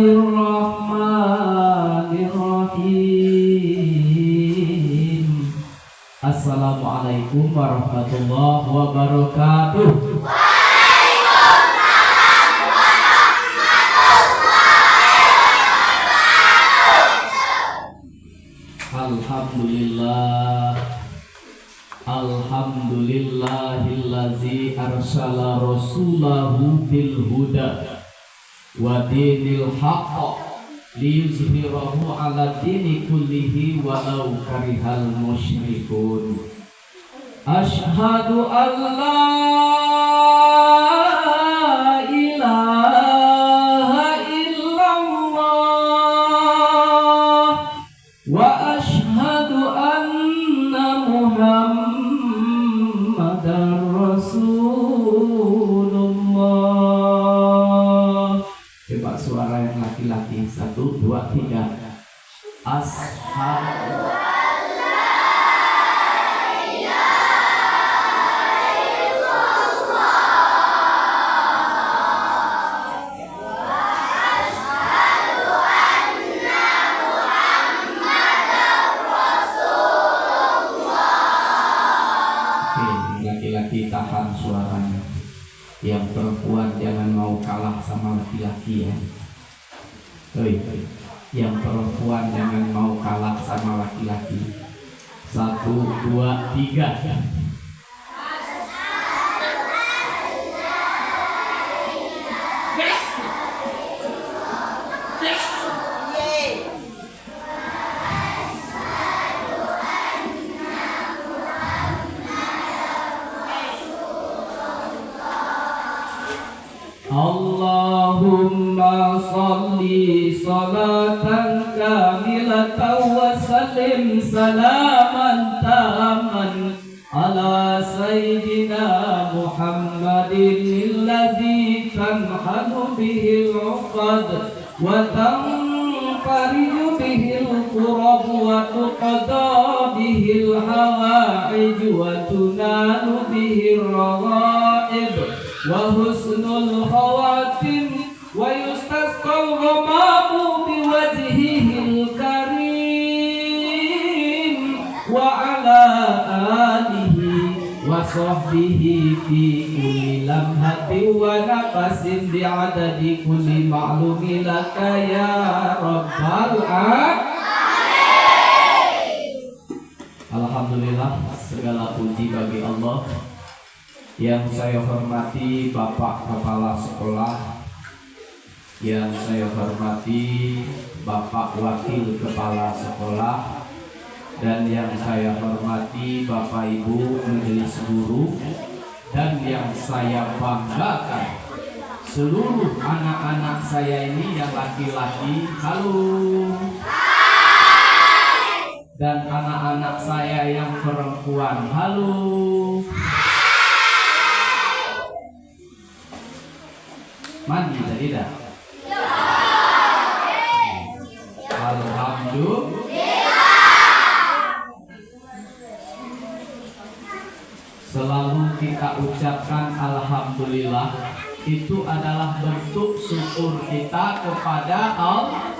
Bismillahirrahmanirrahim. Assalamualaikum warahmatullahi wabarakatuh. Alhamdulillah, alhamdulillahillazi arsala rasulahu bil huda wa dinil haqq liyuzhirahu ala dini kullihi walau karihal musyrikun. Asyhadu an la ilaha illallah wa asyhadu anna muhammadar rasulullah. Coba suara yang laki-laki. 1, 2, 3. Asyhadu an la ilaha illallah wa asyhadu anna muhammadar rasulullah. Oke, laki-laki tahan suaranya. Yang perempuan jangan mau kalah sama laki-laki ya. Yang perempuan jangan mau kalah sama laki-laki. 1, 2, 3. Allahumma salli salatan kamilatan wa sallim salaman taman ala sayyidina Muhammadin alladzi tanhadu bihi al-uqad wa tanfariju bihi al-qurab wa tuqada bihi al-hawaij wa tunalu bihi al-raghaib wa husnul khawatim wa yustasqal ghamamu biwajhihil karim wa ala alihi wa sahbihi fi kulli lamhati wa nafasin bi'adadi kulli ma'lumi laka ya rabbal alamin. Alhamdulillah, segala puji bagi Allah. Yang saya hormati Bapak Kepala Sekolah, yang saya hormati Bapak Wakil Kepala Sekolah, dan yang saya hormati Bapak Ibu Majelis Guru, dan yang saya banggakan seluruh anak-anak saya ini yang laki-laki, halo, dan anak-anak saya yang perempuan, halo. Mandi tadi dah? Alhamdulillah. Selalu kita ucapkan alhamdulillah. Itu adalah bentuk syukur kita kepada Allah.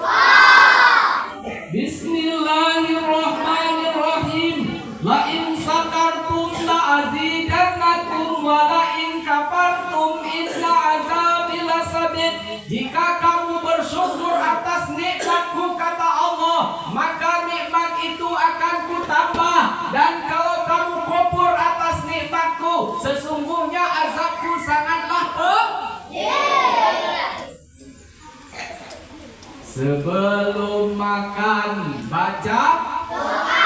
Bismillahirrahmanirrahim. La in sakartum la azidannakum wa la in kafartum inna azabi lasadid. Jika kamu bersyukur atas nikmatku kata Allah, maka nikmat itu akan kutambah, dan kalau kamu kufur atas nikmatku, sesungguhnya azabku sangatlah pedih. Sebelum makan baca doa.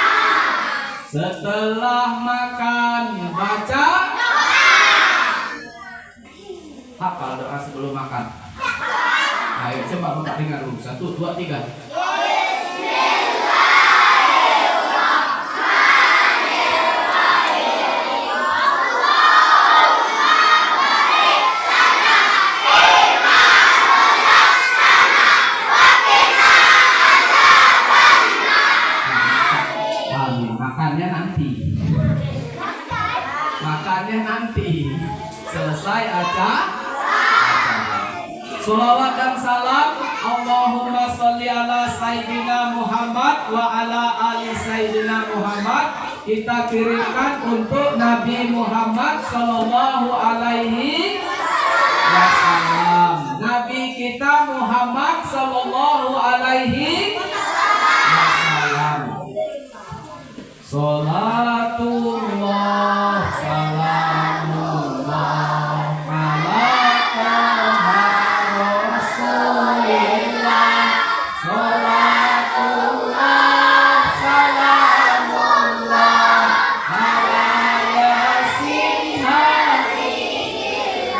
Setelah makan baca doa. Hafal doa sebelum makan. Ayo coba Bapak dengar dulu. 1, 2, 3. Makannya nanti selesai acara. Sholawat dan salam Allahumma Sayyidina Muhammad wa ala ali Sayyidina Muhammad. Kita kirimkan untuk Nabi Muhammad sallallahu alaihi wasallam. Nabi kita Muhammad sallallahu alaihi wasallam. Salatullah salamullah ala Taha Rasulillah. Salatullah salamullah ala Yasin Habibillah.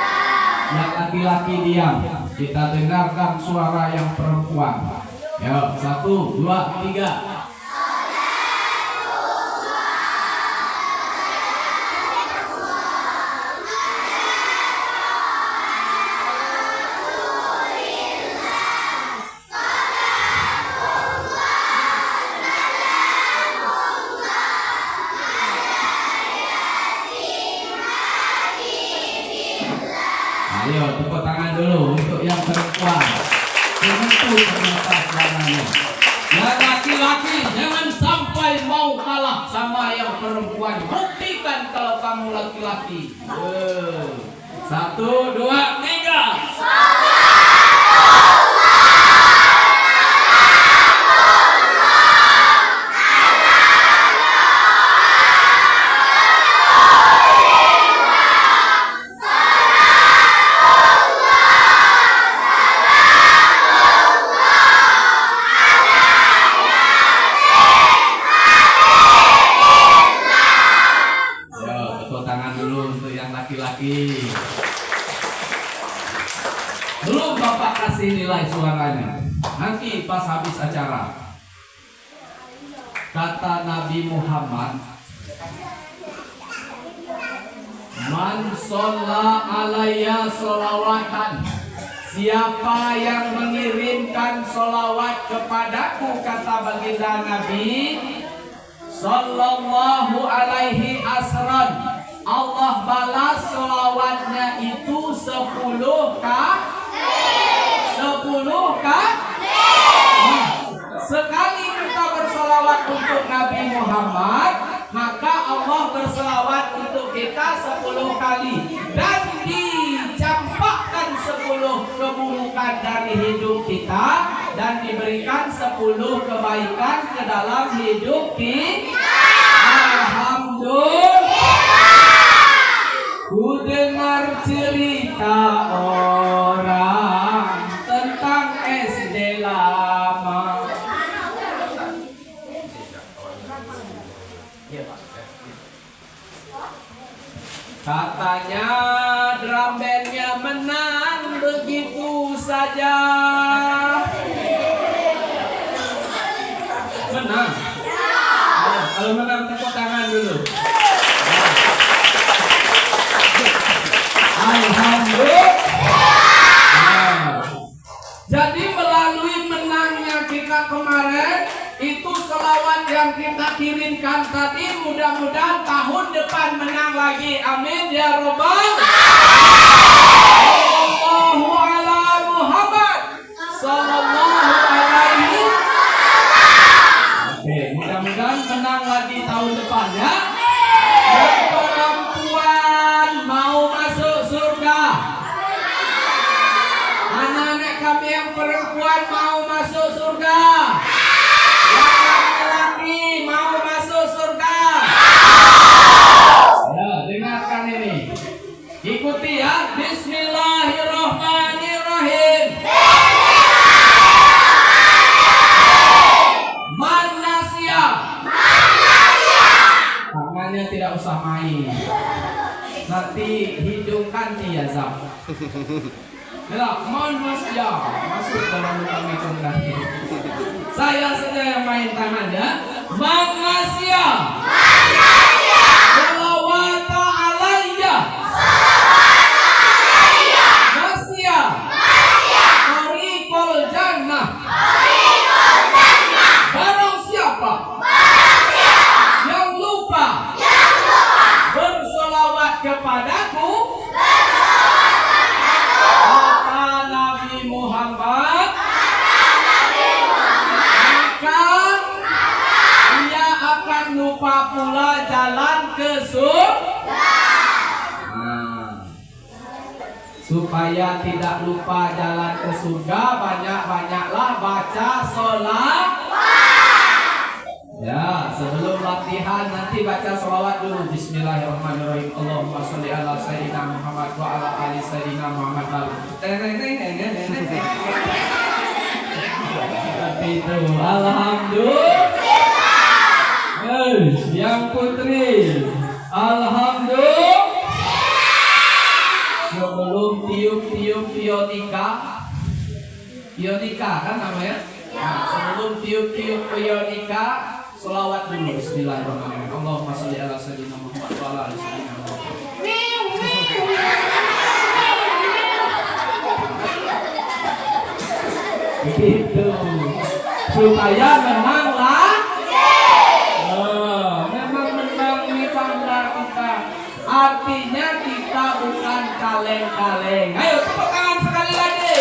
Yang laki-laki diam. Kita dengarkan suara yang perempuan. Ya, 1, 2, 3. Ayo tepuk tangan dulu untuk yang perempuan. Tentu ternyata suaranya. Yang laki-laki jangan sampai mau kalah sama yang perempuan. Buktikan kalau kamu laki-laki. 1, 2, 3. Laki-laki. Belum Bapak kasih nilai suaranya. Nanti pas habis acara. Kata Nabi Muhammad, man sholla alayya sholawatan. Siapa yang mengirimkan sholawat kepadaku, kata baginda Nabi, sallallahu alaihi asran, Allah balas sholawatnya itu 10 kali. 10 kali. Sekali kita bersolawat untuk Nabi Muhammad, maka Allah bersolawat untuk kita 10 kali. Dan dicampakkan 10 keburukan dari hidup kita, dan diberikan 10 kebaikan ke dalam hidup kita. Alhamdulillah. Ku dengar cerita orang tentang SD lama. Katanya drum bandnya menang begitu saja. Menang? Kalau menang tepuk tangan dulu. Alhamdulillah. Jadi melalui menangnya kita kemarin, itu selawat yang kita kirimkan tadi, mudah-mudahan tahun depan menang lagi. Amin ya robbal. Sallallahu ala Muhammad sallallahu alaihi. Oke, mudah-mudahan menang lagi tahun depan ya. Yang perempuan mau masuk surga. Anak-anak kami yang perempuan mau masuk surga. Yang laki-laki mau masuk surga. Ya, dengarkan ini. Ikuti ya. Bismillahirrahmanirrahim. Manasya. Tangannya tidak usah main. Nanti hidungkan tiazam. Ya, manasya. Masuk dalam hitung tadi. Saya saja yang main tangannya. Manasya. Salawata alayya. Nasya. Tariqul jannah. Barang siapa yang lupa bersolawat kepadaku, kata Nabi Muhammad, pula jalan ke surga. Supaya tidak lupa jalan ke surga, banyak-banyaklah baca sholawat. Ya, sebelum latihan nanti baca sholawat dulu. Bismillahirrahmanirrahim. Allahumma sholli ala sayyidina Muhammad wa ala ali sayyidina Muhammad. Seperti itu. Alhamdulillah. Yang putri. Alhamdulillah. Sebelum tiup-tiup pionika kan namanya? Nah, sebelum tiup-tiup pionika, sholawat dulu. Bismillahirrahmanirrahim. Allahumma sholli ala sayyidina Muhammad wa ala ali sayyidina Muhammad. Begitu. Supaya menanglah. Memang menang di pandang kita. Artinya kita bukan kaleng-kaleng. Ayo tepuk tangan sekali lagi.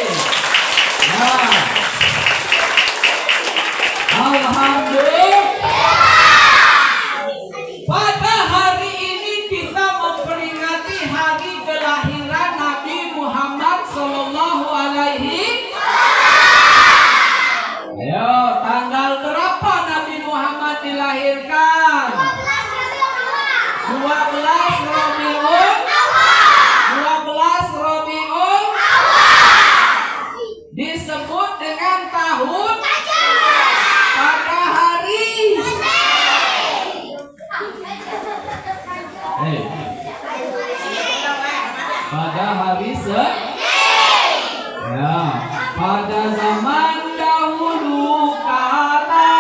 Nah. Alhamdulillah. Pada hari ini kita memperingati hari kelahiran Nabi Muhammad Sallallahu Alaihi Wasallam. Ayo, tanggal berapa Nabi Muhammad dilahirkan? 12 Rabiul disebut dengan tahun pada hari ya, pada zaman dahulu kala,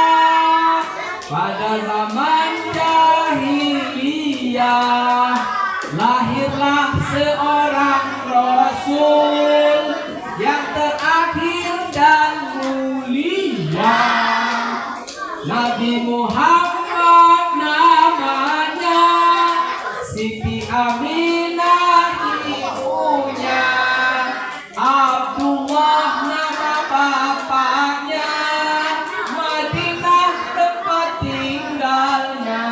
pada zaman jahiliyah, lahirlah seorang Rasul yang terakhir dan mulia. Nabi Muhammad namanya, Siti Aminah ibunya, Abdullah nama bapaknya, Madinah tempat tinggalnya.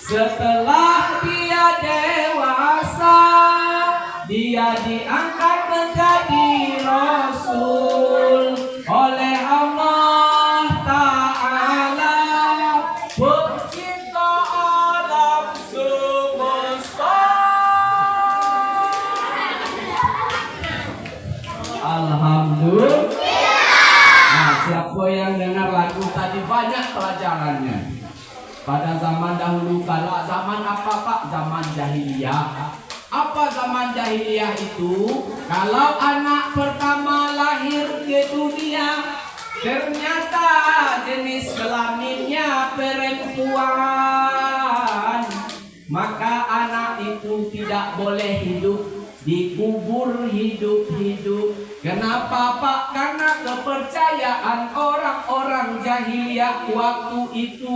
Setelah dia dewasa, dia diangkat menjadi Rasul oleh Allah Ta'ala, pencipta alam semesta. Alhamdulillah. Nah, siapa yang dengar lagu tadi banyak pelajarannya. Pada zaman dahulu kala, zaman apa Pak? Zaman jahiliyah. Apa zaman jahiliyah itu? Kalau anak pertama lahir ke dunia, ternyata jenis kelaminnya perempuan, maka anak itu tidak boleh hidup, dikubur hidup-hidup. Kenapa Pak? Karena kepercayaan orang-orang jahiliyah waktu itu,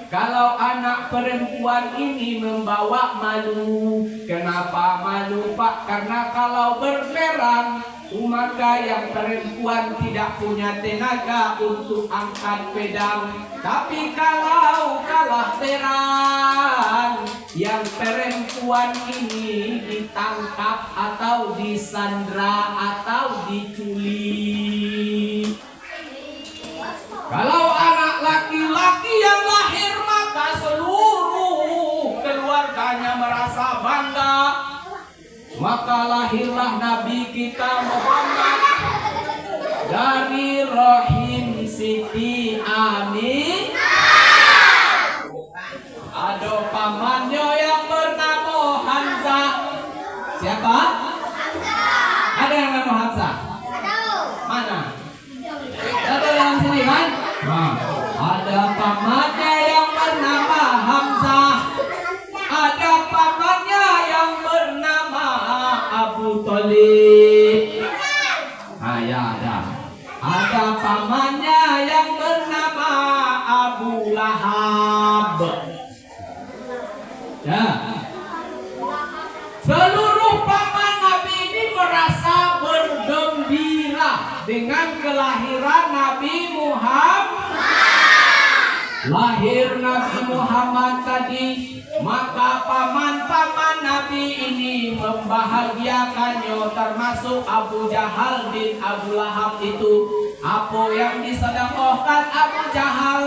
kalau anak perempuan ini membawa malu. Kenapa malu Pak? Karena kalau berperang, maka yang perempuan tidak punya tenaga untuk angkat pedang. Tapi kalau kalah perang, yang perempuan ini ditangkap atau disandra atau diculik. Kalau anak laki-laki yang lahir, maka seluruh keluarganya merasa bangga. Maka lahirlah Nabi kita Muhammad dari rahim Siti Aminah. Ada pamannya yang bernama Hamzah. Siapa? Ada yang bernama Hamzah? Mana? Ada yang sini kan? Nah, ada pamannya yang bernama Hamzah. Ada pamannya yang bernama Abu Thalib. Ya ada. Ada pamannya yang bernama Abu Lahab. Ya. Seluruh paman Nabi ini merasa bergembira dengan kelahiran Nabi Muhammad. lahir Nabi Muhammad tadi, maka paman-paman Nabi ini membahagiakannya, termasuk Abu Jahal bin Abu Lahab itu. Apa yang disedekahkan Abu Jahal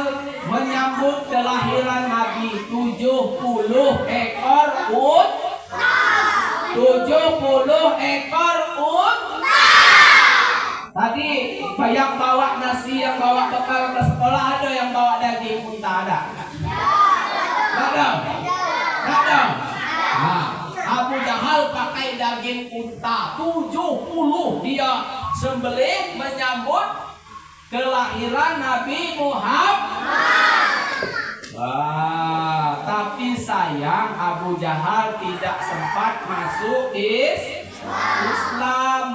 menyambut kelahiran Nabi? 70 ekor unta. 70 ekor unta. Tadi yang bawa nasi, yang bawa bekal ke sekolah, ada yang bawa daging unta, ada? Ada? Ada? Nah, Abu Jahal pakai daging unta 70 dia sembelih menyambut kelahiran Nabi Muhammad. Wah, tapi sayang Abu Jahal tidak sempat masuk Islam.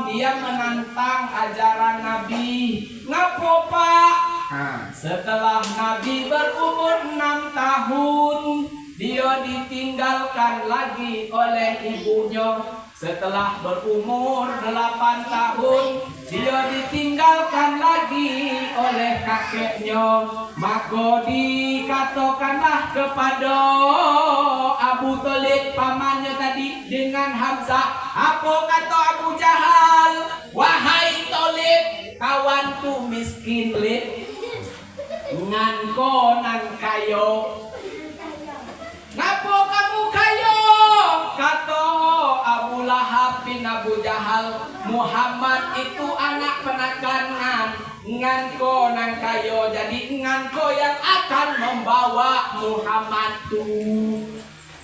Dia menantang ajaran Nabi. Ngapo Pak? Nah, setelah Nabi berumur 6 tahun, dia ditinggalkan lagi oleh ibunya. Setelah berumur 8 tahun, dia ditinggalkan lagi oleh kakeknya. Maka dikatakanlah kepada Abu Thalib pamannya tadi dengan Hamzah. Apa kata Abu Jahal? Wahai Thalib, kawanku miskin lip, nganko nan kayo. Ngapo kamu kayo? Kata Abu Lahab bin Abu Jahal, Muhammad itu anak penakangan, nganko nan kayo. Jadi nganko yang akan membawa Muhammad tu.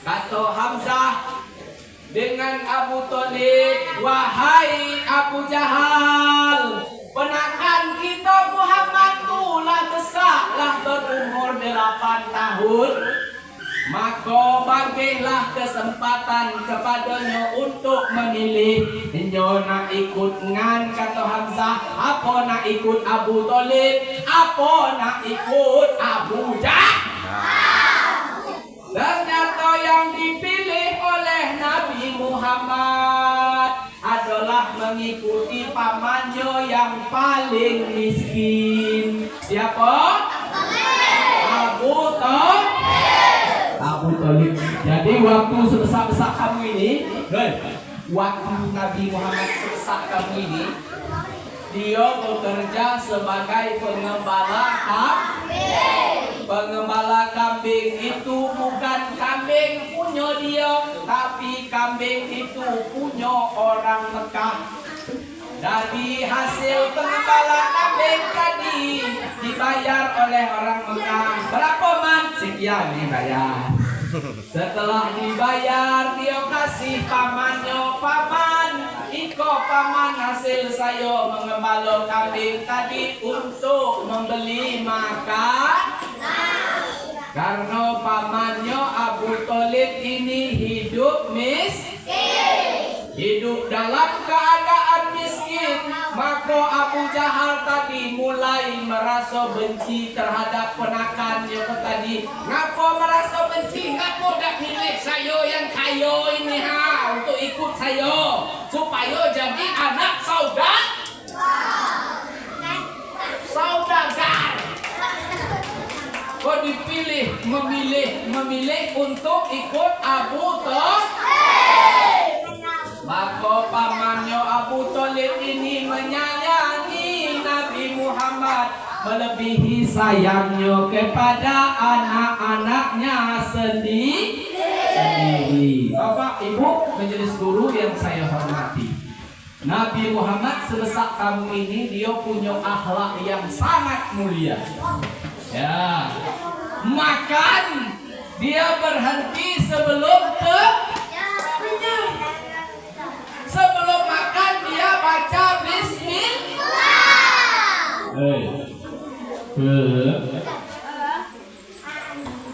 Kata Hamzah dengan Abu Thalib, wahai Abu Jahal, penakan kita Muhammad tu lah besar, lah berumur 8 tahun. Maka bagilah kesempatan kepadanya untuk memilih. Nyo nak ikut ngan, kata Hamzah, apa nak ikut Abu Thalib, apa nak ikut Abu Jahal. Ternyata yang dipilih oleh Nabi Muhammad adalah mengikuti pamannya yang paling miskin. Siapa? Abu Thalib. Abu Thalib. Jadi waktu sebesar-besar kamu ini, waktu Nabi Muhammad sebesar kamu ini, dia bekerja sebagai pengembala kambing. Pengembala kambing itu bukan kambing punya dia, tapi kambing itu punya orang Mekah. Dari hasil pengembala kambing tadi dibayar oleh orang Mekah. Berapa man? Sekian dibayar. Setelah dibayar, dia kasih pamannya, paman, iko paman hasil saya mengembala kambing tadi untuk membeli makan. Karena pamannya Abu Thalib ini hidup miskin, hidup dalam keadaan miskin, maka Abu Jahal tadi mulai merasa benci terhadap ponakannya tadi. Ngapa merasa benci? Ngapa dak milih saya yang kaya ini untuk ikut saya supaya jadi anak saudagar. Kok dipilih memilih untuk ikut Abu Thalib. Maka pamannya Abu Thalib ini menyayangi Nabi Muhammad melebihi sayangnya kepada anak-anaknya sendiri. Bapak, Ibu, majelis guru yang saya hormati, Nabi Muhammad sebesar kamu ini dia punya akhlak yang sangat mulia. Ya, makan dia berhenti sebelum sebelum makan dia baca Bismillah.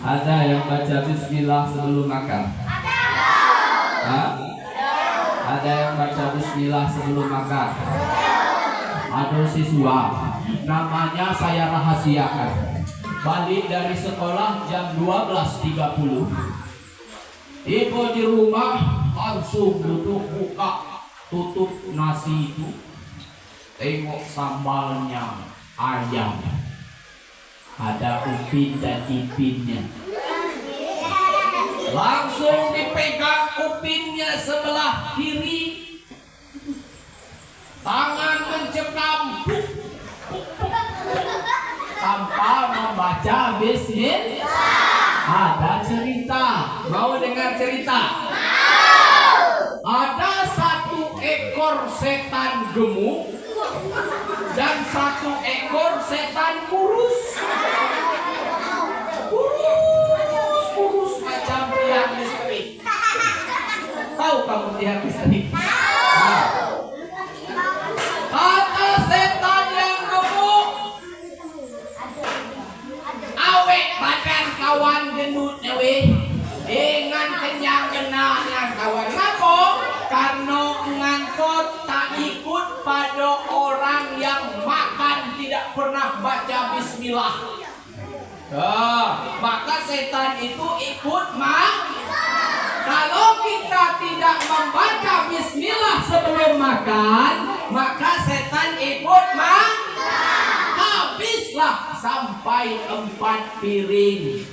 Ada yang baca Bismillah sebelum makan? Ada yang baca Bismillah sebelum makan? Ada siswa, namanya saya rahasiakan. Balik dari sekolah jam 12.30. Ibu di rumah langsung duduk buka tutup nasi itu. Tengok sambalnya ayam. Ada Upin dan Ipinnya. Langsung dipegang Upinnya sebelah kiri, tangan mencekam tanpa membaca bismillah. Ada cerita, mau dengar cerita? Ada satu ekor setan gemuk dan satu ekor setan kurus. Kurus macam tiang listrik. Tahu kamu tiang listrik? Nah. Kata setan yang gemuk, awek badan kawan gendut newe, dengan kenyang genahnya kawan. Kenapa? Karena ngangkut tak ikut pada orang yang makan tidak pernah baca bismillah. Maka setan itu ikut Kalau kita tidak membaca bismillah sebelum makan, maka setan ikut habislah sampai 4 piring.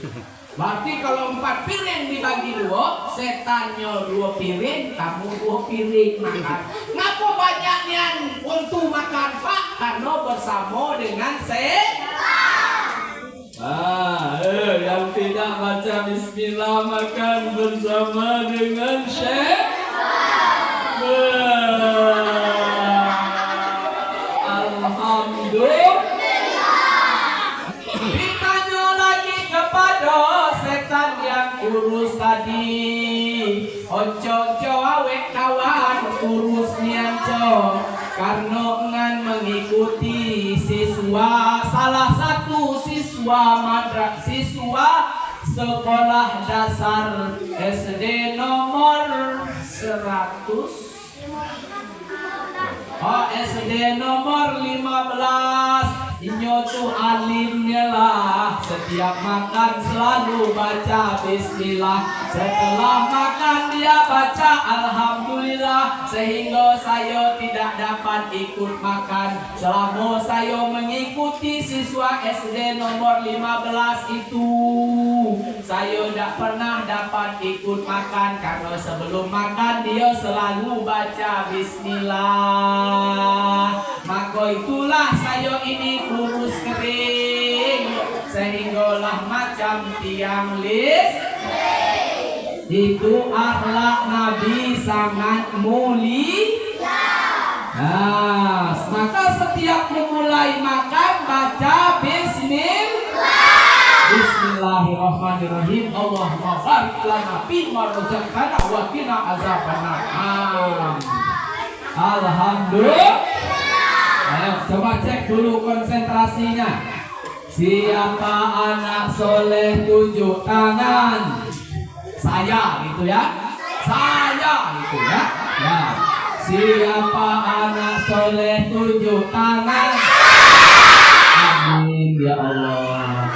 Berarti kalau 4 piring dibagi 2, setannya 2 piring, kamu 2 piring makan. Ngapa banyaknya untuk makan Pak? Karena bersama dengan setan. Yang tidak baca bismillah makan bersama dengan setan. Alhamdulillah. Ditanya lagi kepada setan yang kurus tadi, ojo awek kawan kurusnya karena ngan mengikuti salah satu siswa sekolah dasar SD nomor 100. SD nomor 15. Inyo tuh alimnya lah, setiap makan selalu baca bismillah. Setelah makan dia baca alhamdulillah, sehingga saya tidak dapat ikut makan. Selama saya mengikuti siswa SD nomor 15 itu, saya tidak pernah dapat ikut makan karena sebelum makan dia selalu baca bismillah. Maka itulah saya ini kurus kering, sehinggalah macam tiang listrik. Itu akhlak Nabi sangat mulia. Nah, maka setiap memulai makan baca bismillah. Bismillahirrahmanirrahim. Allahumma barik lana fi ma razaqtana wa qina azabannar. Alhamdulillah. Ayo coba cek dulu konsentrasinya. Siapa anak soleh tunjuk tangan. Saya gitu ya. Saya gitu ya. Ya. Siapa anak soleh tunjuk tangan. Amin ya Allah.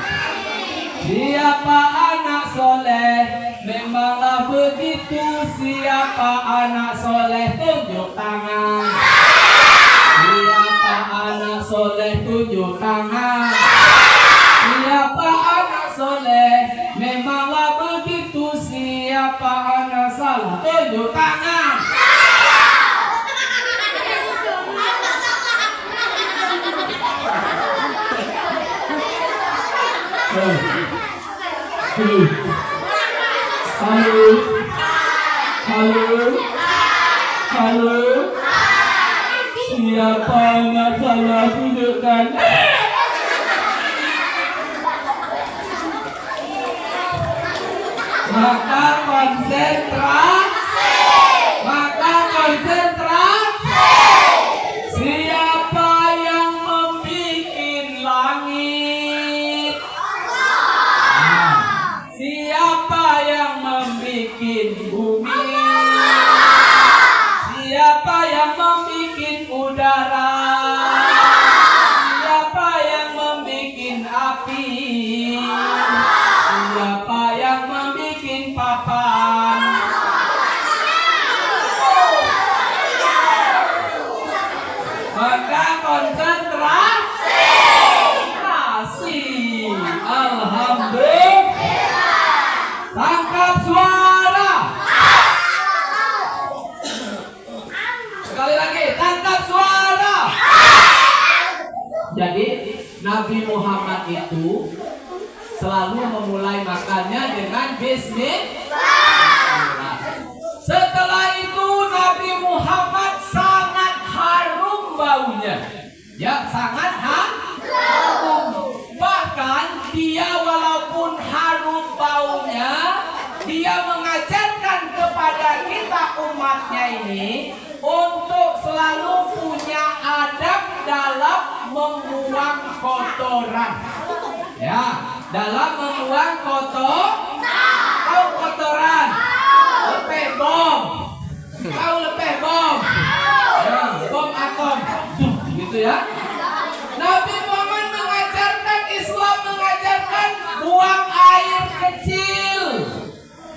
Siapa anak soleh, memanglah begitu. Siapa anak soleh tunjuk tangan. Siapa anak soleh tunjuk tangan. Siapa anak soleh, memanglah begitu. Siapa anak salah tunjuk tangan. Halo. Siapa anak salah tunjuk tangan. Maka konsentrasi. Siapa yang membikin langit? Siapa yang membikin bumi? Siapa yang membikin udara? Siapa yang membikin api? Siapa yang membikin papan? Jadi Nabi Muhammad itu selalu memulai makannya dengan bismillah. Setelah itu Nabi Muhammad sangat harum baunya. Ya, sangat harum. Bahkan dia walaupun harum baunya, dia mengajarkan kepada kita umatnya ini untuk selalu punya adab dalam membuang kotoran. Ya, dalam membuang tahu kotoran. Lepeh bom. Tahu lepeh bom? Ya, bom atom. Gitu ya. Nabi Muhammad mengajarkan, Islam mengajarkan buang air kecil.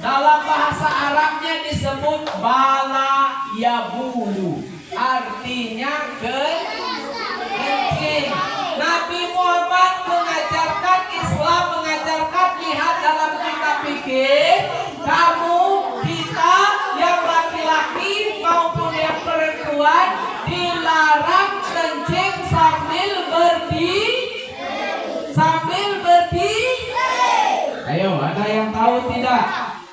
Dalam bahasa Arabnya disebut bala yabulu. Artinya kencing. Nabi Muhammad mengajarkan, Islam mengajarkan, lihat dalam kitab fikih, kamu, kita yang laki-laki maupun yang perempuan dilarang kencing sambil berdiri. Ayo, ada yang tahu tidak?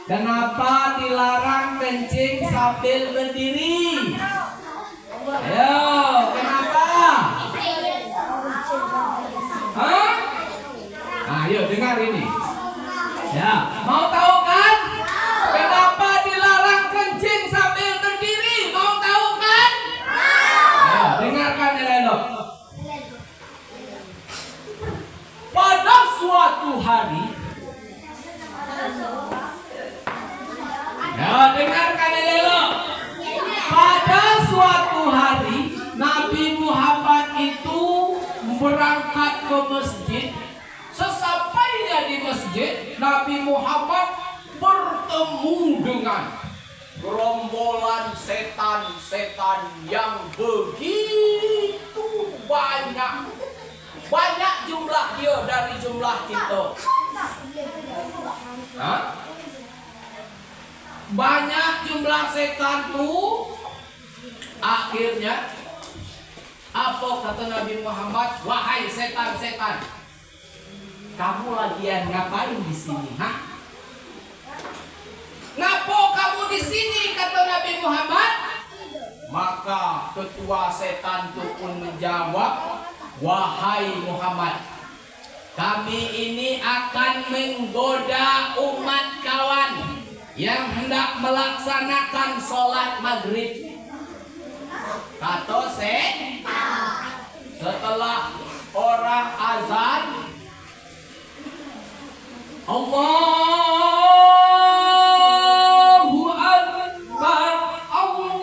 Kenapa dilarang kencing sambil berdiri? Ayo, kenapa? Hah? Ayo dengar ini. Ya, mau tahu kan? Kenapa dilarang kencing sambil berdiri? Mau tahu kan? Ayo, dengarkan elok. Pada suatu hari, ya dengarkan elok. Pada suatu hari Nabi Muhammad itu berangkat ke masjid. Sesampainya di masjid, Nabi Muhammad bertemu dengan gerombolan setan-setan yang begitu banyak. Banyak jumlah dia dari jumlah kita. Hah? Banyak jumlah setan tuh. Akhirnya apa kata Nabi Muhammad? Wahai setan-setan, kamu lagian ngapain di sini? Hah? Ngapo kamu di sini? Kata Nabi Muhammad. Maka ketua setan itu pun menjawab, wahai Muhammad, kami ini akan menggoda umat kawan yang hendak melaksanakan sholat maghrib. Kata setelah orang azan, Allahu Akbar, Allahu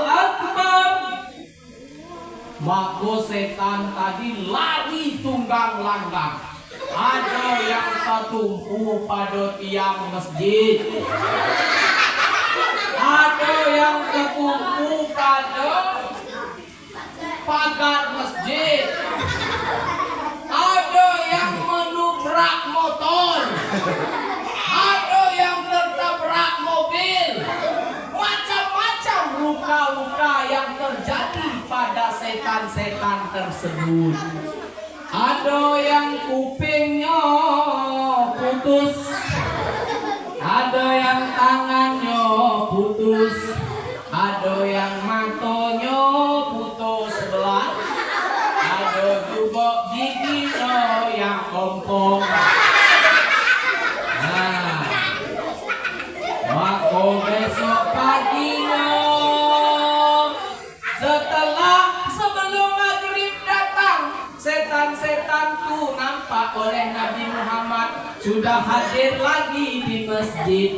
Akbar. Maka setan tadi lari tunggang langgang. Ada yang tertumpu pada tiang masjid. Ada yang tertumpu pada pagar masjid. Ada yang menubrak motor. Ada yang tertabrak mobil. Macam-macam luka-luka yang terjadi pada setan-setan tersebut. Ada yang kupingnya putus, ada yang tangannya putus, ada yang matanya putus belah, ada juga giginya yang kompong. Nah, waktu besok paginya, sebelum maghrib datang, setan-setan tuh nampak oleh Nabi Muhammad sudah hadir lagi di masjid.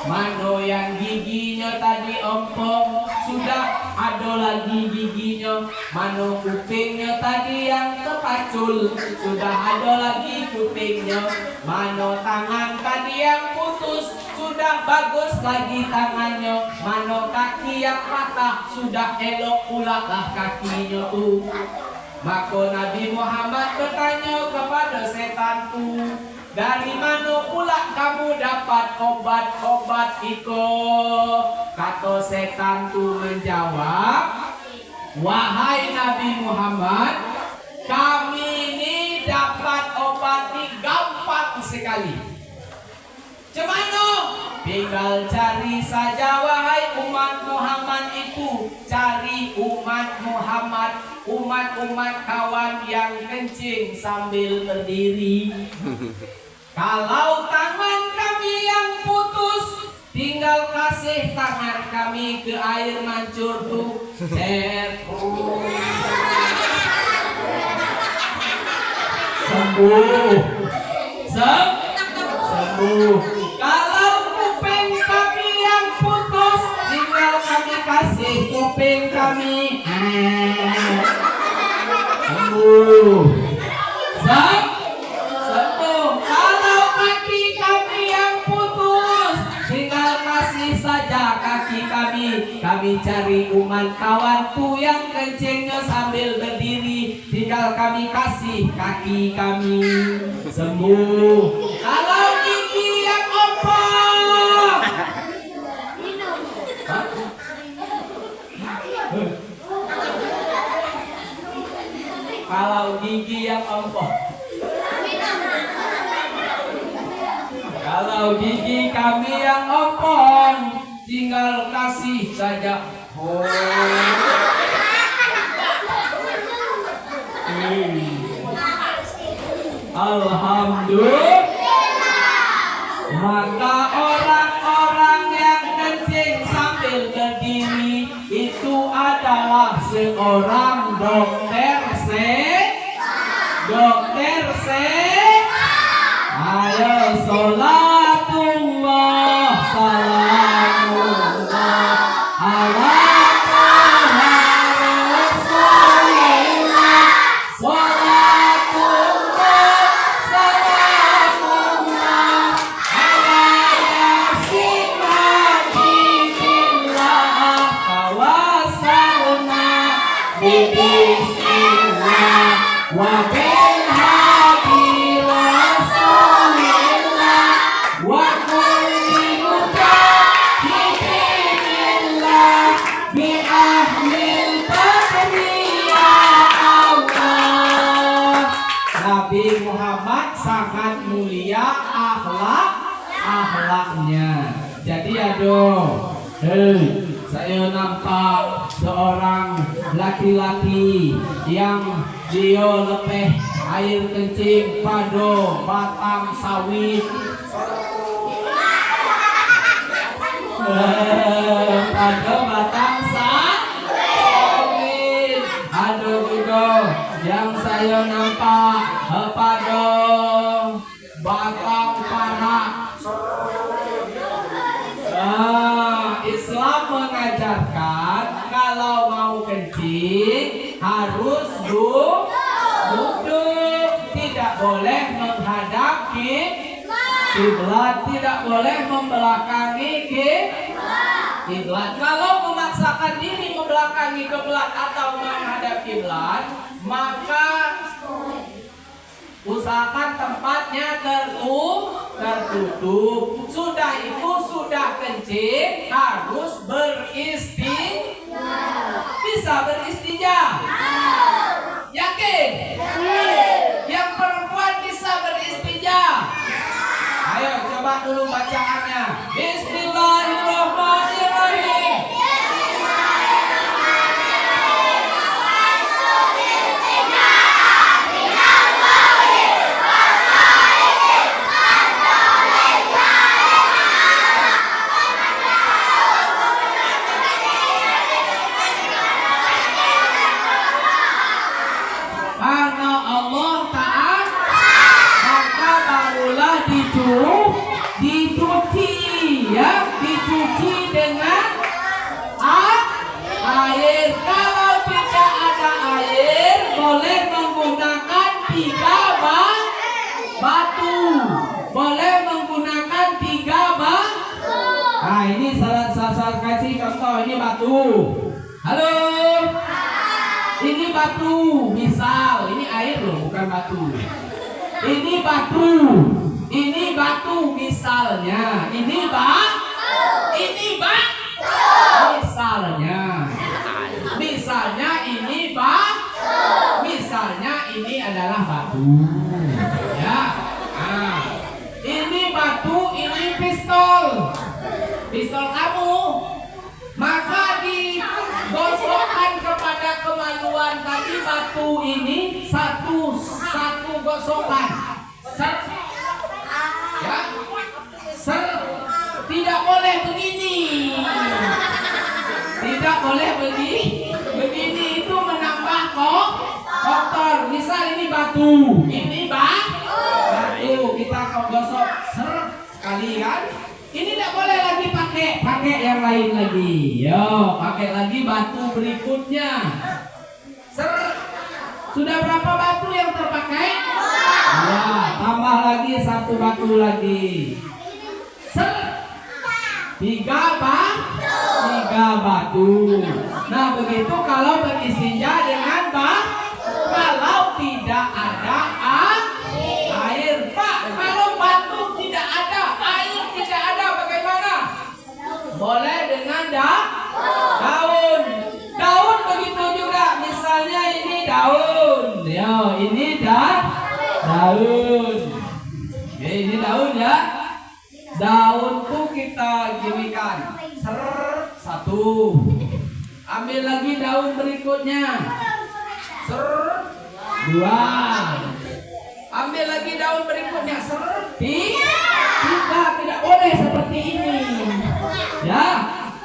Mano yang giginya tadi ompong, sudah ada lagi giginya. Mano kupingnya tadi yang terpacul, sudah ada lagi kupingnya. Mano tangan tadi yang putus, sudah bagus lagi tangannya. Mano kaki yang patah, sudah elok pula lah kakinya tuh. Maka Nabi Muhammad bertanya kepada setan tuh, Dari mana pula kamu dapat obat-obat iko? Kata setan tu menjawab, wahai Nabi Muhammad, kami ini dapat obat ini gampang sekali. Cemano? Tinggal cari saja wahai umat Muhammad itu. Cari umat Muhammad, umat kawan yang kencing sambil berdiri. Kalau tangan kami yang putus, tinggal kasih tangan kami ke air mancur tuh. Sembuh. Sembuh. Kalau kuping kami yang putus, tinggal kami kasih kuping kami. Sembuh. Sembuh. Kalau kaki kami yang putus, tinggal kasih saja kaki kami. Kami cari umat kawanku yang kencingnya sambil berdiri, tinggal kami kasih kaki kami. Sembuh. Kalau gigi yang ompong, kalau gigi yang ompong, kalau gigi kami yang ompong, tinggal kasih saja. Alhamdulillah. Maka orang-orang yang kencing sambil berdiri itu adalah seorang dokter ayo sholatullah salamullah ala Nabi Muhammad sangat mulia akhlaknya. Jadi aduh, saya nampak seorang laki-laki yang dia lepeh air kencing pada batang sawit. Pada batang sawit. Aduh juga yang saya nampak pada batang parak. Islam mengajarkan kalau mau kencing harus duduk, tidak boleh menghadap kiblat, tidak boleh membelakangi kiblat. Kalau memaksakan diri membelakangi kiblat atau menghadap kiblat, maka usahakan tempatnya tertutup. Sudah itu sudah kencing harus bisa beristinja. Yakin? Yang perempuan bisa beristinja. Ayo coba dulu bacaannya. Bismillahirrahmanirrahim. Karena Allah Ta'ala, maka barulah dicuci dengan air. Kalau tidak ada air, boleh menggunakan 3 batu. Boleh menggunakan 3 batu. Nah ini saya kasih contoh, ini batu. Halo. Ini batu, misal ini air loh, bukan batu. Ini batu, Ini batu misalnya. Ini misalnya. Misalnya ini misalnya ini adalah batu. Ya. Nah, ini batu, ini pistol. Pistol kamu. Maka digosokkan kepada kemaluan tadi batu ini satu gosokkan. Ser. Ya. Ser. Tidak boleh begini. Tidak boleh begini itu menambah kotor. Misal ini batu, ini batu kita gosok sekali kan. Ini tidak boleh lagi pakai yang lain lagi. Yo, pakai lagi batu berikutnya. Sudah berapa batu yang terpakai? Ya, tambah lagi satu batu lagi. 3 batu. Nah begitu kalau beristinja dengan kalau tidak ada air. Pak, kalau batu tidak ada, air tidak ada, bagaimana? Boleh dengan daun. Daun begitu juga. Misalnya ini daun. Ya, ini daun. Oke, ini daun ya. Daun tuh kita ginikan. Satu. Ambil lagi daun berikutnya. 2. Ambil lagi daun berikutnya. 3. Tidak boleh seperti ini. Ya.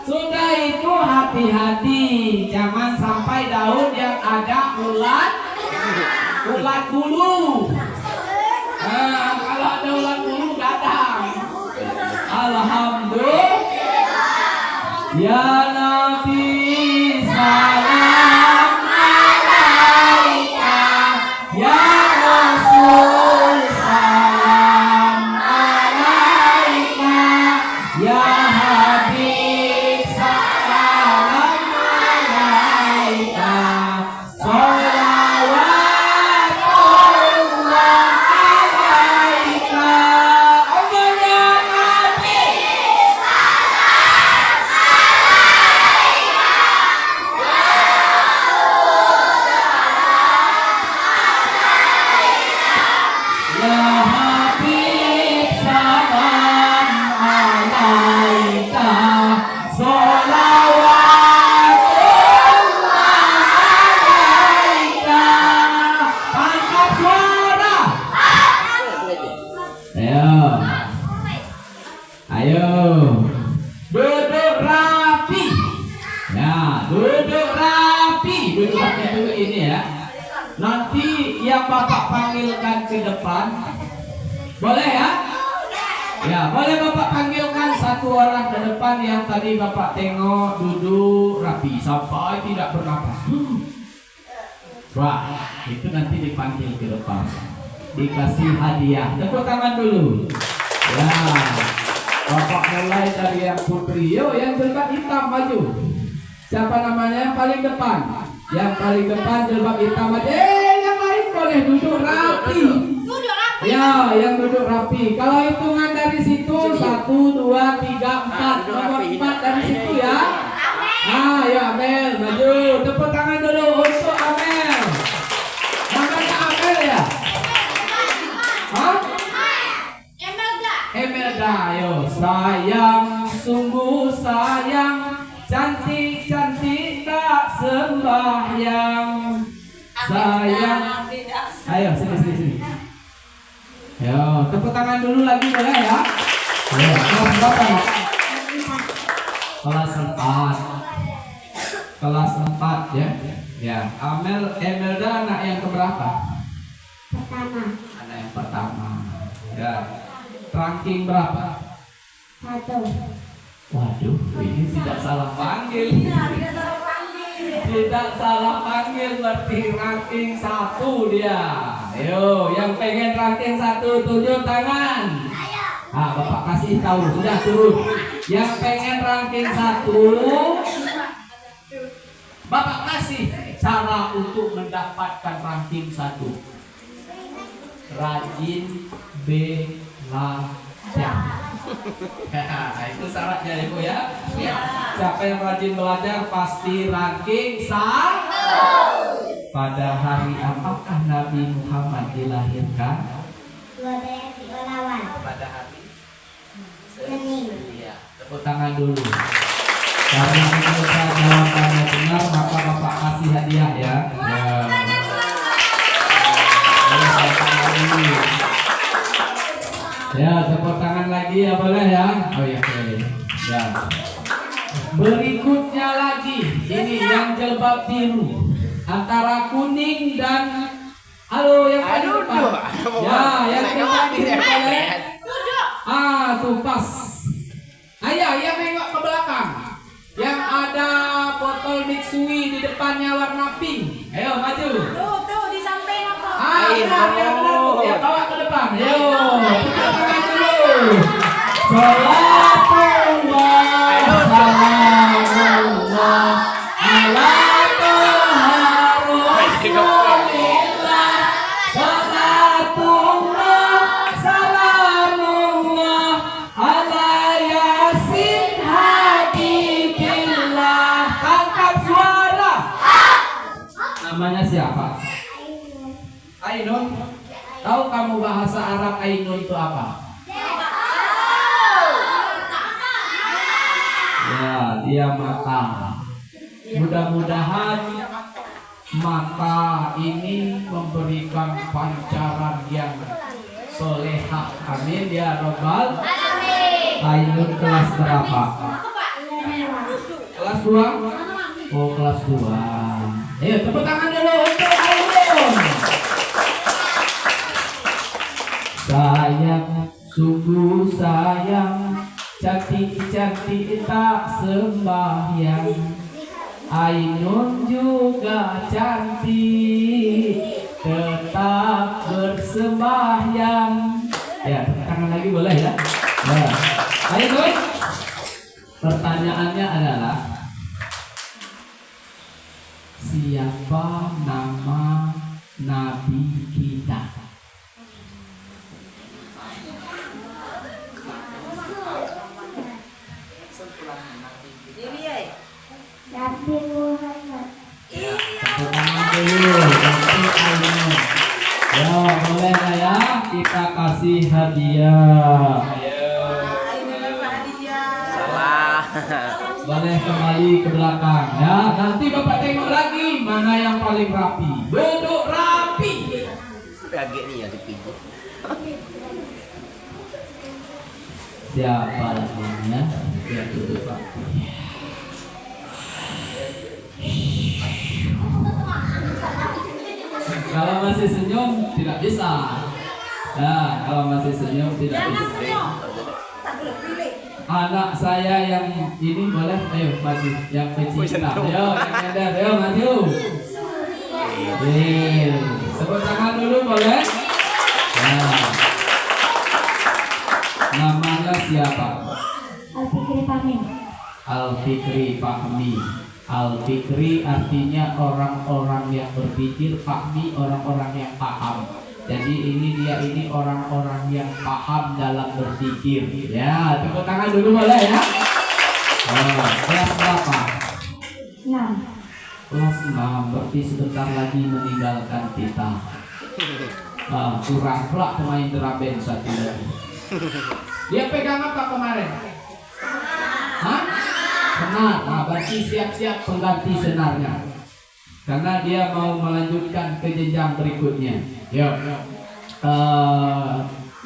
Sudah itu hati-hati. Jangan sampai daun yang ada ulat bulu. Kalau ada ulat bulu gadang. Alhamdulillah. Ya Nabi salam alaika. Ya Rasul salam alaika. Ya Habib salam alaika. Nanti yang Bapak panggilkan ke depan, boleh ya? Ya, boleh Bapak panggilkan satu orang ke depan yang tadi Bapak tengok duduk rapi sampai tidak bernapas. Wah, itu nanti dipanggil ke depan, dikasih hadiah. Tepuk tangan dulu. Ya, Bapak mulai dari yang putri. Yo, yang jilbab hitam maju. Siapa namanya yang paling depan? Yang paling depan jilbab hitam aja. Yang lain boleh duduk rapi. Ya, yang duduk rapi. Kalau hitungan dari situ 1, 2, 3, 4. Nomor 4 dari situ ya. Ah, ya Amel maju. Tepuk tangan dulu untuk Amel. Namanya Amel ya? Hah? Emelda. Ayo, sayang, sungguh sayang. Cantik tak sembahyang. Sayang. Ayo sini. Yo, tepuk tangan dulu lagi boleh ya? Ayo, kelas berapa ya? Kelas 4. Kelas 4 ya. Ya, Emelda anak yang keberapa? Pertama. Anak yang pertama. Ya. Ranking berapa? 1. Waduh, ini tidak salah panggil. Tidak salah panggil, berarti ranking 1 dia. Ayo, yang pengen ranking 1 tunjuk tangan. Ah, Bapak kasih tahu, sudah turun. Yang pengen ranking 1, Bapak kasih cara untuk mendapatkan ranking 1. Rajin BG. Lajah. Itu syaratnya Ibu ya. Siapa yang rajin belajar pasti ranking 1. Pada hari apakah Nabi Muhammad dilahirkan? 12 lawan. Pada hari Senin. Iya. Tepuk tangan dulu. Karena kita jawabannya benar, maka Bapak kasih hadiah ya. Ya, tepuk tangan lagi ya boleh ya. Oh ya, boleh. Ya. Berikutnya lagi, ini yang jilbab biru antara kuning dan halo yang paling depan. Ya, yang jilbab biru boleh. Tuh pas. Ayo, yang nengok ke belakang. Yang ada botol Mitsui di depannya warna pink. Ayo maju. Tuh di samping aku. Benar, ya benar Bu. Ya bawa ke depan. Ayo, kita tangan dulu. Salatullah, salamullah ala Toha Rasulillah. Salatullah, salamullah ala Yasin Habibillah. Angkat suara. Namanya siapa? Ainun. Tahu kamu bahasa Arab Ainun itu apa? Ya, dia mata. Mudah-mudahan mata ini memberikan pancaran yang solehah. Amin ya Rabbal alamin. Ainun kelas berapa? Kelas 2? Oh, kelas 2. Ayo tepuk tangan dulu untuk Ainun. Sayang, sungguh sayang, cantik-cantik tak sembahyang. Ainun juga cantik, tetap bersembahyang. Ya, tangan lagi boleh ya. Nah, Ainun, pertanyaannya adalah siapa nama Nabi kita? Nabi Muhammad. Tepuk tangan dulu untuk Ainun. Ya, boleh lah ya, kita kasih hadiah. Salah. Boleh kembali ke belakang ya. Nanti Bapak tengok lagi mana yang paling rapi. Duduk rapi. Kaget nih ya dipijit. Siapa namanya? Yang duduk rapi. Kalau masih senyum tidak bisa. Nah, kalau masih senyum tidak bisa. Anak saya yang ini boleh, ayo maju, yang pecinta, ayo yang nyadar, ayo maju. Tepuk tangan dulu boleh. Nah, namanya siapa? Al-Fikri Fahmi. Al-Fikri Fahmi. Al-Fikri artinya orang-orang yang berpikir, Fahmi orang-orang yang paham. Jadi ini orang-orang yang paham dalam berpikir. Ya, tepuk tangan dulu boleh ya. Kelas berapa? 6. Kelas 6, berarti sebentar lagi meninggalkan kita. Kurang pula pemain drum satu lagi. Dia pegang apa kemarin? Hah? Senar. Nah, berarti siap-siap pengganti senarnya. Karena dia mau melanjutkan ke jenjang berikutnya. Yuk.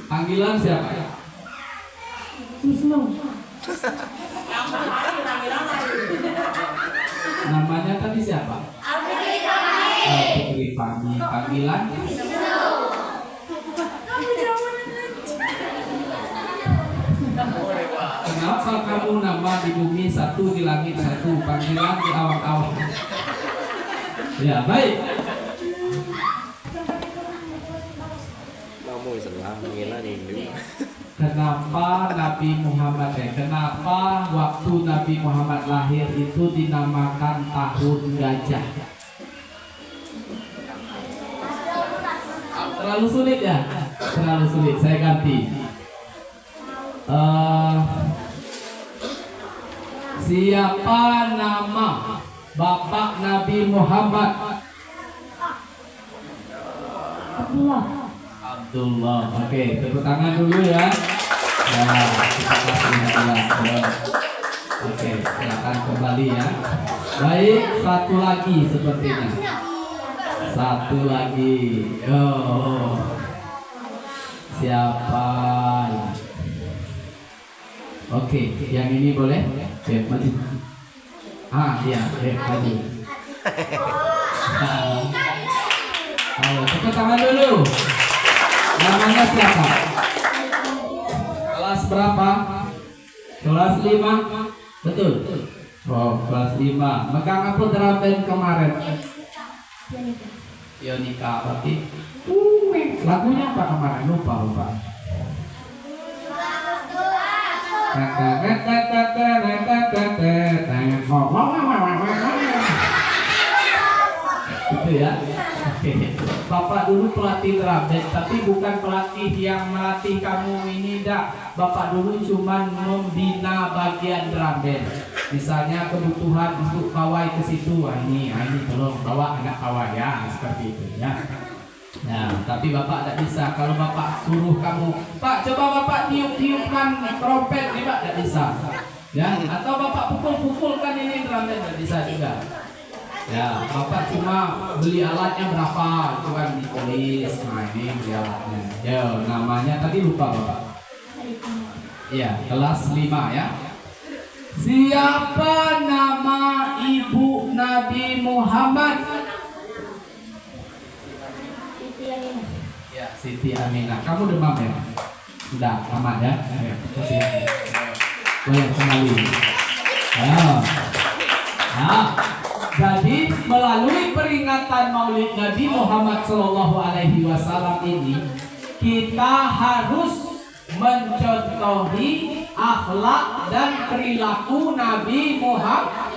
Panggilan siapa? Wisnu. Namanya tadi siapa? Al-Fikri Fahmi. Panggilan? Kenapa kamu nama di bumi satu, di langit satu, panggilan di awal-awal? Ya, baik. Kamu salah mengira ini. Kenapa Nabi Muhammad kenapa waktu Nabi Muhammad lahir itu dinamakan tahun gajah? Terlalu sulit ya? Terlalu sulit, saya ganti. Eh, siapa nama Bapak Nabi Muhammad? Abdullah. Abdullah. Oke, tepuk tangan dulu ya. Ya, kita kasih Abdullah. Oke, silakan kembali ya. Baik, satu lagi sepertinya. Satu lagi. Oh. Siapa? Oke, yang ini boleh? Oke, maju. Iya, maju. Ayo, tepuk tangan dulu. Namanya siapa? Kelas berapa? Kelas 5? Betul. Oh, kelas 5. Megang apa drum band kemarin? Yonika. Berarti lagunya apa kemarin? Lupa. Gitu ya. Oke. Bapak dulu pelatih drum band, tapi bukan pelatih yang melatih kamu ini, dak. Bapak dulu cuman membina bagian drum band. Misalnya kebutuhan untuk pawai ke situ, ini tolong bawa anak pawai ya, seperti itu ya. Nah, tapi bapak tidak bisa. Kalau bapak suruh kamu, Pak, coba bapak tiup-tiupkan trompet, nih Pak, tidak bisa. Ya, atau bapak pukul-pukulkan ini drum band, tidak bisa juga. Ya, bapak cuma beli alatnya berapa, itu kan ditulis. Nah, ini beli alatnya. Ya, namanya tadi lupa bapak. Iya, kelas 5 ya. Siapa nama ibu Nabi Muhammad? Ya, Siti Aminah. Kamu demam ya? Sudah aman ya? Ayo, kasih. Boleh kembali. Ayo. Nah, jadi melalui peringatan Maulid Nabi Muhammad SAW ini, kita harus mencontohi akhlak dan perilaku Nabi Muhammad.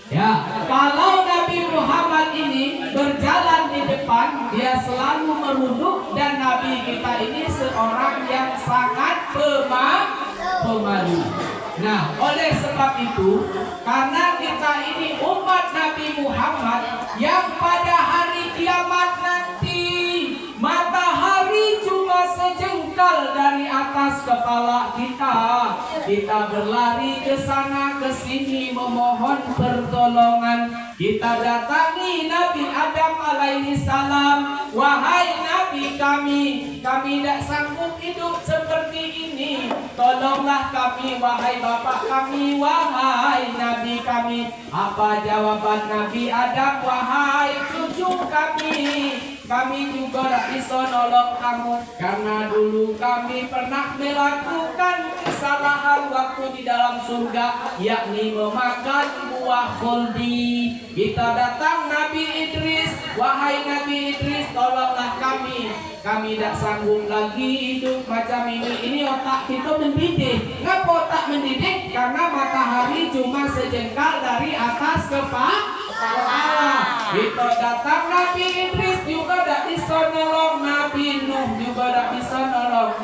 Ya, kalau Nabi Muhammad ini berjalan di depan, dia selalu merunduk, dan Nabi kita ini seorang yang sangat pemalu. Nah, oleh sebab itu, karena kita ini umat Nabi Muhammad yang pada hari kiamat nanti matahari cuma sejengkal dari atas kepala kita berlari ke sana ke sini memohon pertolongan. Kita datangi Nabi Adam alaihi salam, wahai Nabi kami tidak sanggup hidup seperti ini, tolonglah kami wahai Bapak kami, wahai Nabi kami. Apa jawaban Nabi Adam? Wahai cucu kami juga tidak bisa nolong kamu, karena dulu kami pernah melakukan kesalahan waktu di dalam surga, yakni memakan buah khuldi. Kita datang Nabi Idris, wahai Nabi Idris tolonglah kami tidak sanggup lagi hidup macam ini. Ini otak kita mendidih. Kenapa otak mendidih? Karena matahari cuma sejengkal dari atas kepala. Kita datang Nabi Idris juga tidak bisa nolong, Nabi Nuh juga tidak bisa nolong,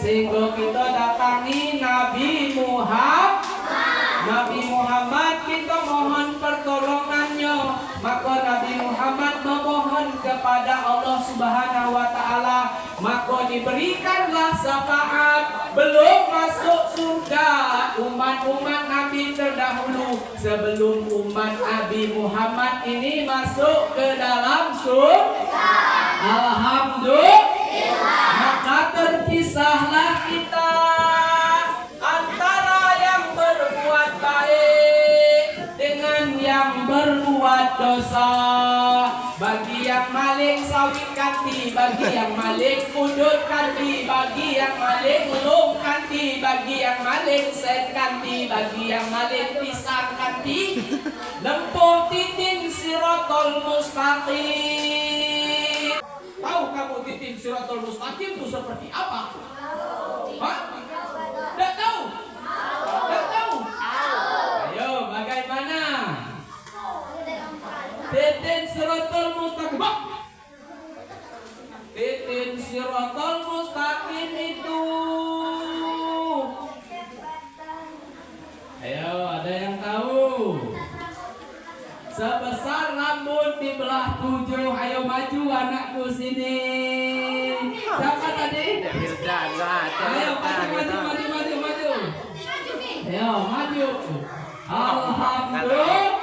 sehingga kita datangi Nabi Muhammad kita mohon pertolongannya. Maka Nabi Muhammad memohon kepada Allah Subhanahu wa Ta'ala, maka diberikanlah syafaat. Belum masuk surga umat-umat Nabi terdahulu, sebelum umat Nabi Muhammad ini masuk ke dalam surga. Alhamdulillah. Maka terpisahlah kita antara yang berbuat baik dengan yang berbuat dosa. Bagi yang maling sawit kanti, bagi yang maling udut kanti, bagi yang maling ulung kanti, bagi yang maling set kanti, bagi yang maling pisang kanti, lempuh titin sirotol mustaqim. Tahu kamu titin sirotol mustaqim itu seperti apa? Hah? Tidak tahu? Tidak tahu? Ayo, bagaimana? Titin sirotol mustaqim. Titin sirotol mustaqim itu belah 7. Ayo maju anakku sini. Siapa tadi? Ayo maju. Ayo maju. Alhamdulillah.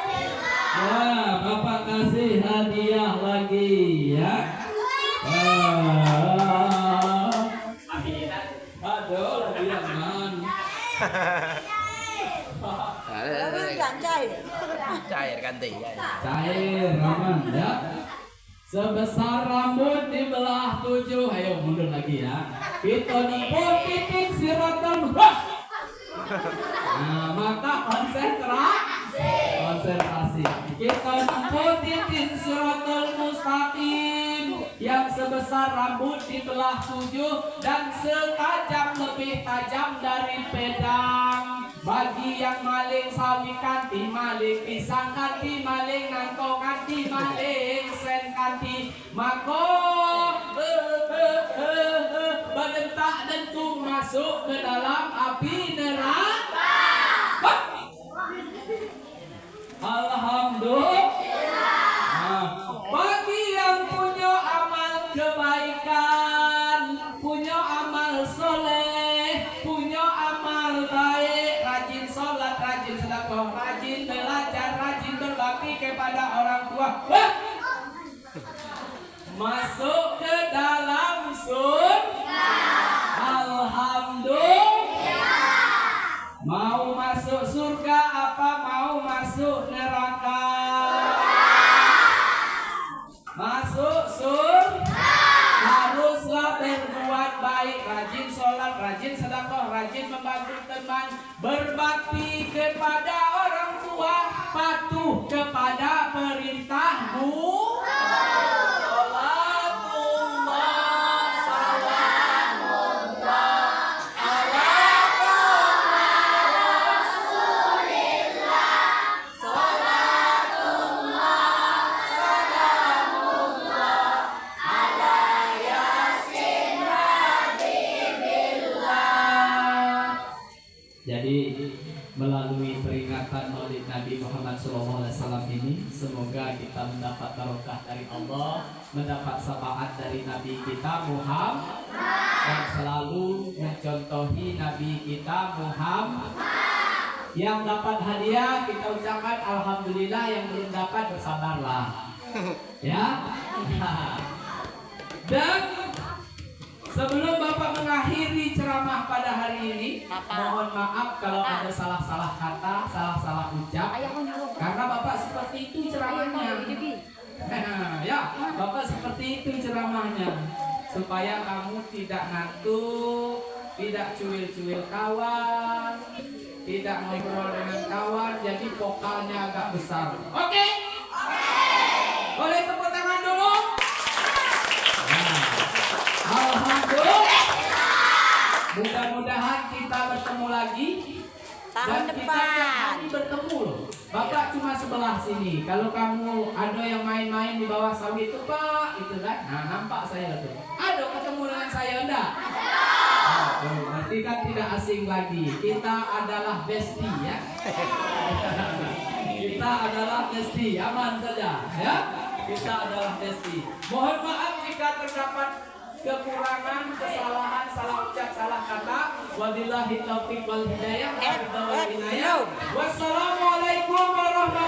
Wah, Bapak kasih hadiah lagi ya. Aduh, lebih aman. Cair ganti ya. Cair aman ya. Sebesar rambut dibelah 7. Ayo mundur lagi ya. Kita nempuh titik siratal mustaqim. Nah, maka konsentrasi. Kita nempuh titik siratal mustaqim yang sebesar rambut dibelah 7 dan setajam lebih tajam dari pedang. Bagi yang maling sawi kanti, maling pisang kanti, maling nangkong kanti, maling sen kanti, mako berdentak dentung masuk ke dalam api neraka. Alhamdulillah. Nah, bagi yang punya amal kebaikan, punya amal soleh, punya amal baik, rajin sholat, rajin sedekah, rajin belajar, rajin berbakti kepada orang tua, masuk ke dalam surga. Alhamdulillah. Mau masuk surga apa mau masuk neraka? Masuk surga. Haruslah berbuat baik, rajin sholat, rajin sedekah, rajin membantu teman, berbakti kepada orang tua, patuh kepada perintahmu. Jadi melalui peringatan Maulid Nabi Muhammad SAW ini, semoga kita mendapat barokah dari Allah, mendapat syafaat dari Nabi kita Muhammad, dan selalu mencontohi Nabi kita Muhammad. Yang dapat hadiah kita ucapkan alhamdulillah, yang belum dapat bersabarlah. Ya. Dan sebelum Bapak mengakhiri ceramah pada hari ini, mohon maaf kalau ada salah-salah kata, salah-salah ucap, karena Bapak seperti itu ceramahnya. Ya, Bapak seperti itu ceramahnya, supaya kamu tidak ngantuk, tidak cuil-cuil kawan, tidak ngobrol dengan kawan, jadi vokalnya agak besar. Oke? Boleh tepuk tangan dulu? Alhamdulillah. Mudah-mudahan kita bertemu lagi Tahun dan kita depan. tiap hari bertemu loh. Bapak cuma sebelah sini. Kalau kamu ada yang main-main di bawah sawit itu Pak, itu kan? Nah, nampak saya tuh. Ada ketemu dengan saya enggak? Berarti kan tidak asing lagi. Kita adalah bestie ya. Kita adalah bestie, aman saja ya. Kita adalah bestie. Mohon maaf jika terdapat kekurangan, kesalahan, salah ucap, salah kata. Wabillahi taufiq wal hidayah. Wassalamualaikum warahmatullahi